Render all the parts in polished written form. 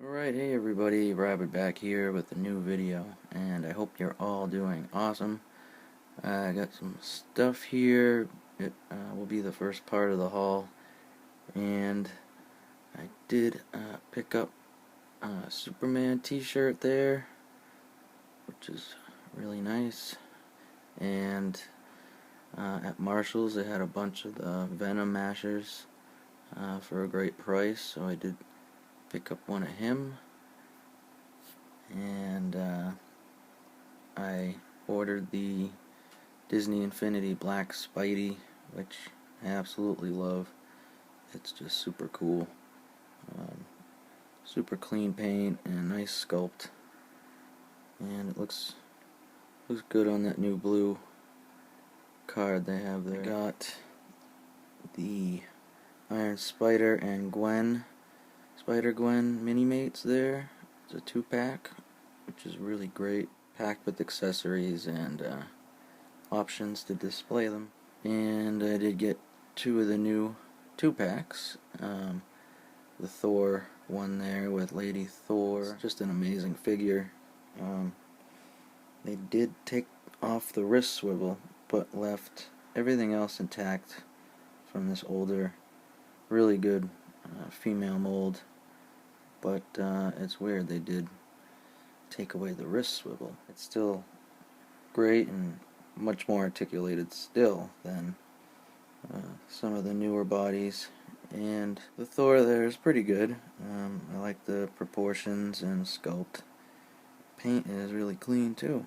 Alright, hey everybody, Rabbit back here with a new video, and I hope you're all doing awesome. I got some stuff here. It will be the first part of the haul, and I did pick up a Superman t-shirt there, which is really nice, and at Marshall's they had a bunch of the Venom mashers for a great price, so I did pick up one of him. And I ordered the Disney Infinity Black Spidey, which I absolutely love. It's just super cool. Super clean paint and nice sculpt, and it looks good on that new blue card they have there. I got the Iron Spider and Spider-Gwen mini-mates there. It's a 2-pack, which is really great, packed with accessories and options to display them. And I did get 2 of the new 2-packs. The Thor one there with Lady Thor. It's just an amazing figure. They did take off the wrist swivel, but left everything else intact from this older, really good female mold. But it's weird, they did take away the wrist swivel. It's still great and much more articulated still than some of the newer bodies. And the Thor there is pretty good. I like the proportions and sculpt. Paint is really clean too,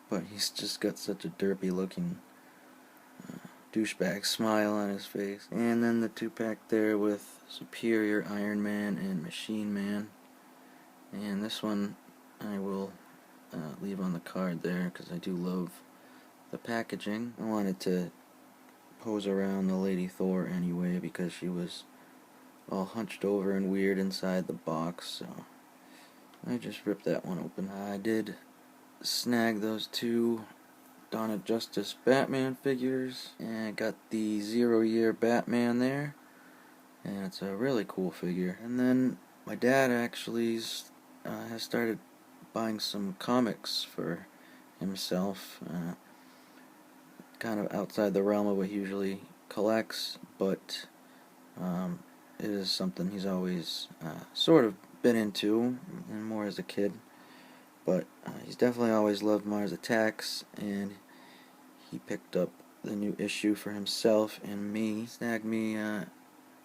but he's just got such a derpy looking douchebag smile on his face. And then the 2-pack there with Superior Iron Man and Machine Man. And this one I will leave on the card there because I do love the packaging. I wanted to pose around the Lady Thor anyway because she was all hunched over and weird inside the box, so I just ripped that one open. I did snag those 2 Dawn of Justice Batman figures, and I got the 0-year Batman there, and it's a really cool figure. And then my dad actually has started buying some comics for himself, kind of outside the realm of what he usually collects, but it is something he's always sort of been into, and more as a kid. But he's definitely always loved Mars Attacks, and he picked up the new issue for himself and me. Snagged me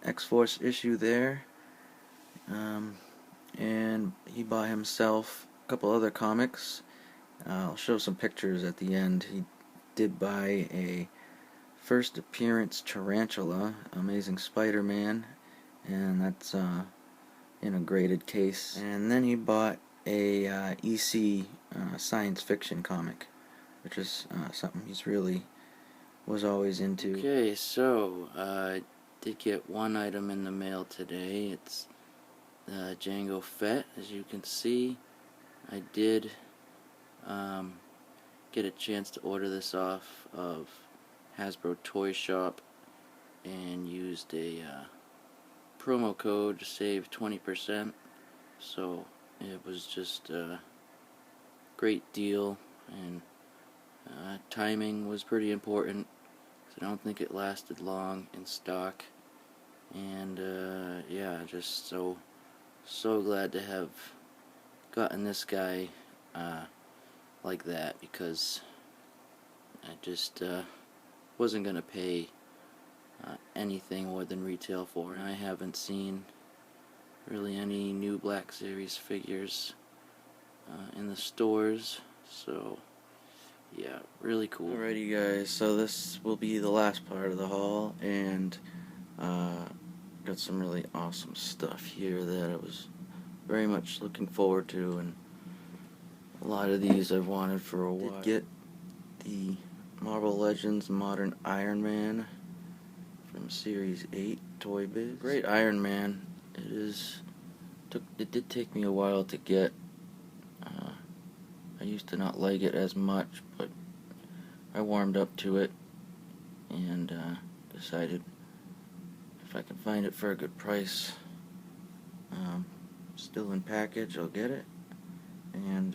X-Force issue there, and he bought himself a couple other comics. I'll show some pictures at the end. He did buy a first appearance Tarantula, Amazing Spider-Man, and that's in a graded case. And then he bought a EC science fiction comic, which is something he's really was always into. Okay, so I did get one item in the mail today. It's Jango Fett. As you can see, I did get a chance to order this off of Hasbro Toy Shop and used a promo code to save 20%, so it was just a great deal, and timing was pretty important because I don't think it lasted long in stock. And yeah, just so glad to have gotten this guy like that, because I just wasn't gonna pay anything more than retail for it. I haven't seen really any new Black Series figures in the stores, so yeah, really cool. Alrighty guys, so this will be the last part of the haul, and got some really awesome stuff here that I was very much looking forward to, and a lot of these I've wanted for a while. I did get the Marvel Legends Modern Iron Man from Series 8 Toy Biz. Great Iron Man. It did take me a while to get. I used to not like it as much, but I warmed up to it and decided if I can find it for a good price, still in package, I'll get it. And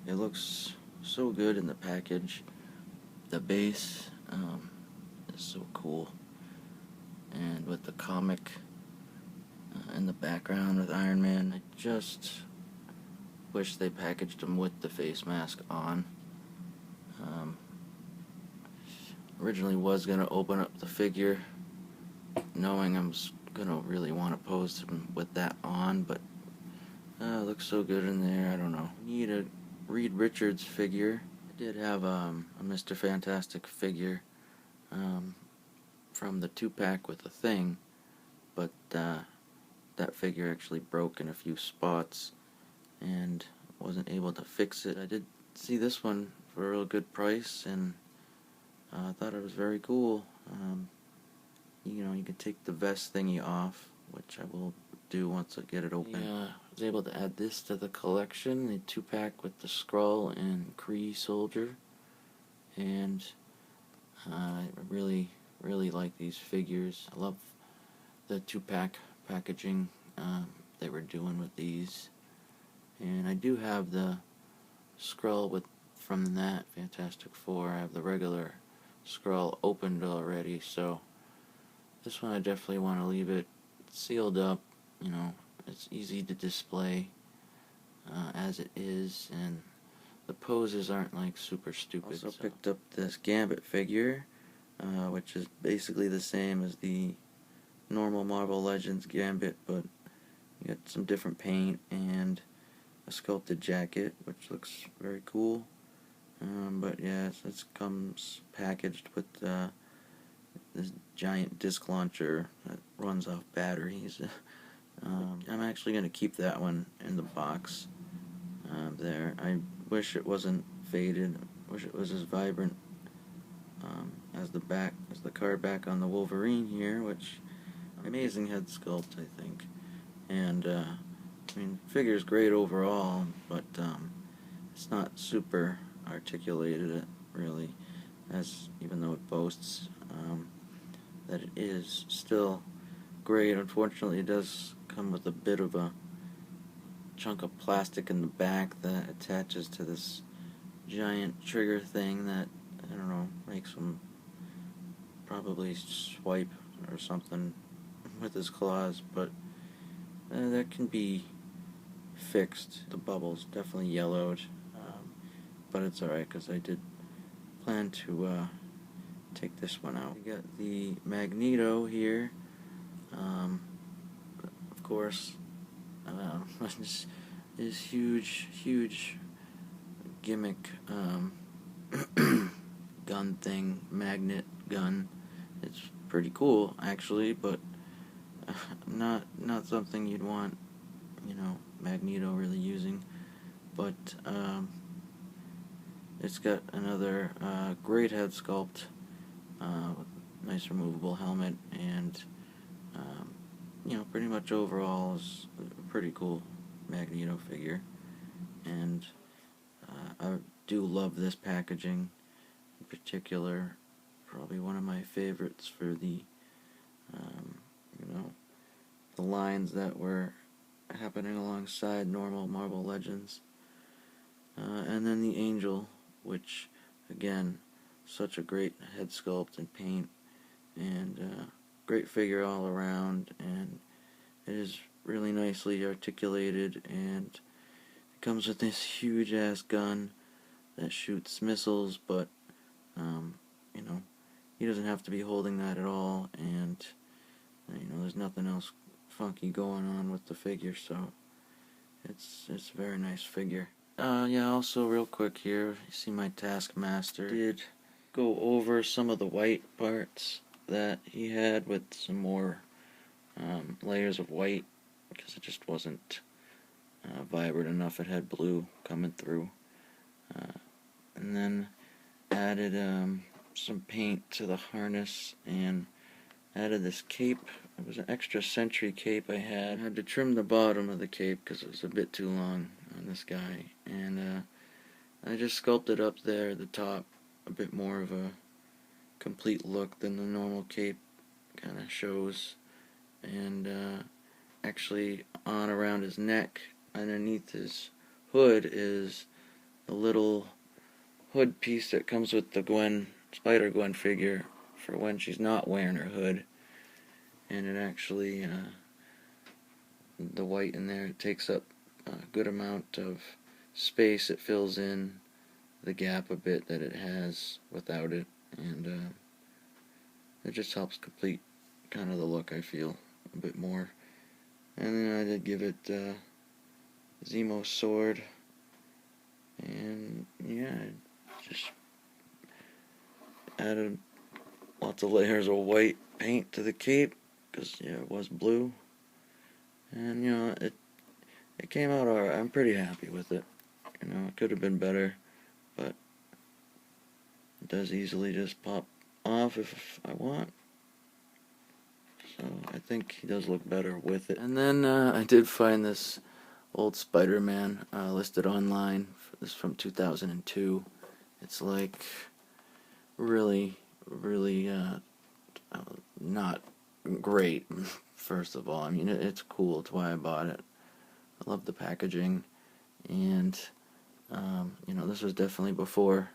it looks so good in the package. The base is so cool. And with the comic in the background with Iron Man, I just wish they packaged him with the face mask on. Originally was going to open up the figure knowing I was going to really want to pose him with that on, but it looks so good in there, I don't know. Need a Reed Richards figure. I did have a Mr. Fantastic figure from the 2-pack with the Thing, but that figure actually broke in a few spots and wasn't able to fix it. I did see this one for a real good price, and I thought it was very cool. You can take the vest thingy off, which I will do once I get it open. I was able to add this to the collection, the 2-pack with the Skrull and Kree Soldier, and I really like these figures. I love the 2-pack packaging they were doing with these, and I do have the Skrull from that Fantastic Four. I have the regular Skrull opened already, so this one I definitely want to leave it sealed up. It's easy to display as it is, and the poses aren't like super stupid. Also picked up this Gambit figure, which is basically the same as the normal Marvel Legends Gambit, but you got some different paint and a sculpted jacket, which looks very cool. But yeah, it comes packaged with this giant disc launcher that runs off batteries. I'm actually going to keep that one in the box there. I wish it wasn't faded. I wish it was as vibrant as the card back on the Wolverine here, which amazing head sculpt, I think. And figure's great overall, but it's not super articulated, really, even though it boasts that it is still great. Unfortunately, it does come with a bit of a chunk of plastic in the back that attaches to this giant trigger thing that, I don't know, makes him probably swipe or something with his claws, but that can be fixed. The bubble's definitely yellowed, but it's alright because I did plan to take this one out. We got the Magneto here. Of course, this huge gimmick gun thing, magnet gun. It's pretty cool, actually, but not something you'd want, Magneto really using. But it's got another great head sculpt, nice removable helmet, and pretty much overall is a pretty cool Magneto figure. And I do love this packaging in particular. Probably one of my favorites for the the lines that were happening alongside normal Marvel Legends. And then the Angel, which, again, such a great head sculpt and paint, and great figure all around, and it is really nicely articulated, and it comes with this huge-ass gun that shoots missiles, but, he doesn't have to be holding that at all, and, there's nothing else funky going on with the figure, so it's a very nice figure. Yeah, also real quick here, you see my Taskmaster. Did go over some of the white parts that he had with some more layers of white, because it just wasn't vibrant enough. It had blue coming through. And then added some paint to the harness and added this cape. It was an extra Sentry cape I had. I had to trim the bottom of the cape because it was a bit too long on this guy. And I just sculpted up there at the top a bit more of a complete look than the normal cape kind of shows. And actually on around his neck. Underneath his hood is the little hood piece that comes with the Spider-Gwen figure for when she's not wearing her hood. And it actually, the white in there, it takes up a good amount of space. It fills in the gap a bit that it has without it, and it just helps complete kind of the look, I feel, a bit more. And then I did give it Zemo's sword, and yeah, just added lots of layers of white paint to the cape, because yeah, it was blue, and you know, it came out alright. I'm pretty happy with it. You know, it could have been better, but it does easily just pop off if I want. So I think he does look better with it. And then I did find this old Spider-Man listed online. This is from 2002. It's like really not great, first of all. I mean, it's cool. It's why I bought it. I love the packaging, and you know, this was definitely before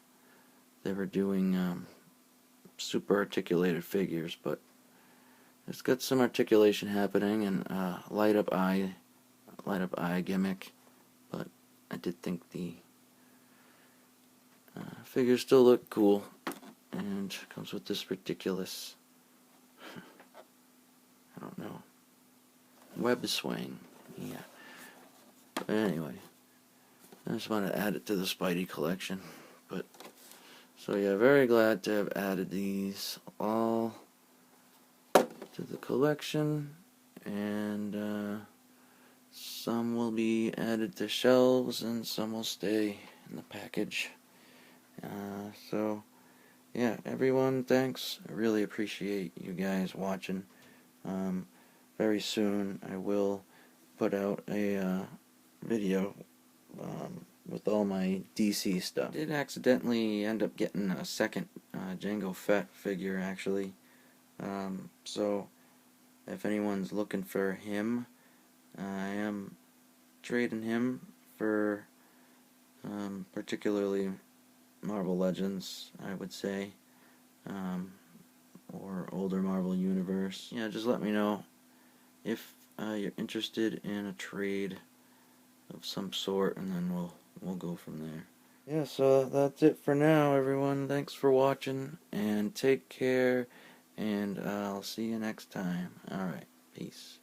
they were doing super articulated figures, but it's got some articulation happening and light up eye gimmick. But I did think the figures still look cool, and comes with this ridiculous, I don't know, web swing. Yeah. But anyway, I just wanted to add it to the Spidey collection. But so yeah, very glad to have added these all to the collection, and some will be added to shelves and some will stay in the package. So yeah, everyone, thanks. I really appreciate you guys watching. Very soon I will put out a video with all my DC stuff. I did accidentally end up getting a second Jango Fett figure, actually. So if anyone's looking for him, I am trading him for particularly Marvel Legends, I would say, or older Marvel Universe. Yeah, just let me know if you're interested in a trade of some sort, and then we'll go from there. Yeah, so that's it for now, everyone. Thanks for watching, and take care, and I'll see you next time. Alright, peace.